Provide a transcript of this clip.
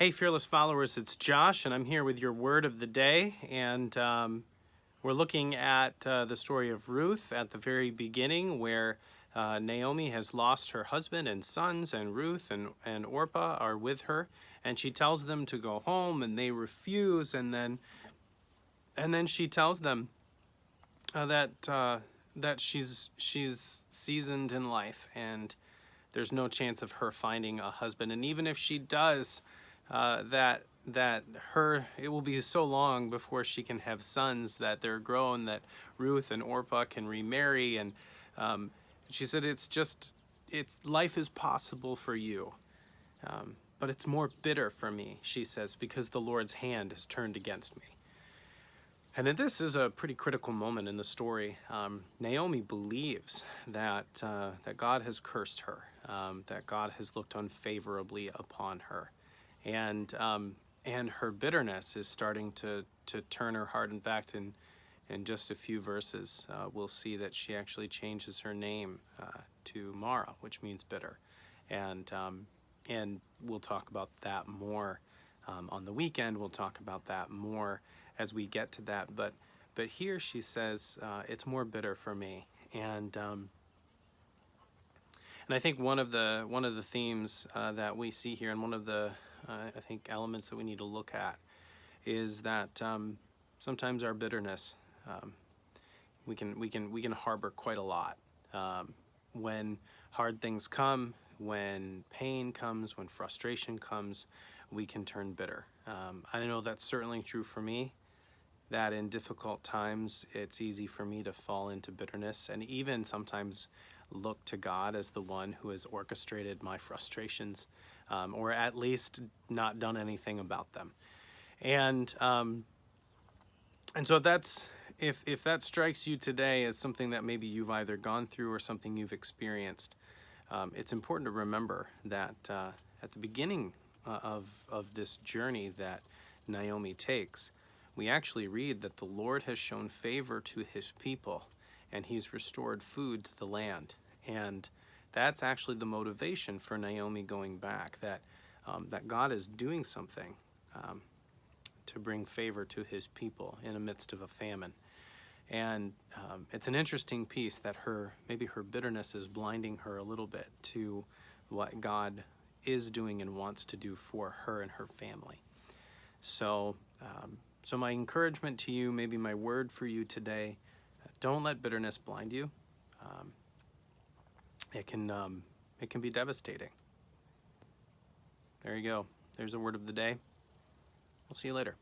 Hey, fearless followers, it's Josh, and I'm here with your word of the day. And we're looking at the story of Ruth at the very beginning, where Naomi has lost her husband and sons, and Ruth and Orpah are with her, and she tells them to go home, and they refuse. And then she tells them that she's seasoned in life, and there's no chance of her finding a husband. And even if she does, that it will be so long before she can have sons that they're grown, that Ruth and Orpah can remarry. And she said, it's life is possible for you, but it's more bitter for me, she says, because the Lord's hand is turned against me. And this is a pretty critical moment in the story. Naomi believes that God has cursed her, that God has looked unfavorably upon her, and her bitterness is starting to turn her heart. In fact, in just a few verses, we'll see that she actually changes her name to Mara, which means bitter, and we'll talk about that more on the weekend. We'll talk about that more as we get to that. But here she says, it's more bitter for me. And I think one of the themes that we see here, and one of the I think elements that we need to look at, is that sometimes our bitterness, we can harbor quite a lot. When hard things come, when pain comes, when frustration comes, we can turn bitter. I know that's certainly true for me, that in difficult times it's easy for me to fall into bitterness, and even sometimes look to God as the one who has orchestrated my frustrations, or at least not done anything about them. And so if that strikes you today as something that maybe you've either gone through or something you've experienced, it's important to remember that at the beginning of this journey that Naomi takes, we actually read that the Lord has shown favor to his people, and he's restored food to the land. And that's actually the motivation for Naomi going back, that God is doing something to bring favor to his people in the midst of a famine. And it's an interesting piece that maybe her bitterness is blinding her a little bit to what God is doing and wants to do for her and her family. So my encouragement to you, maybe my word for you today, don't let bitterness blind you. It can be devastating. There you go. There's a word of the day. We'll see you later.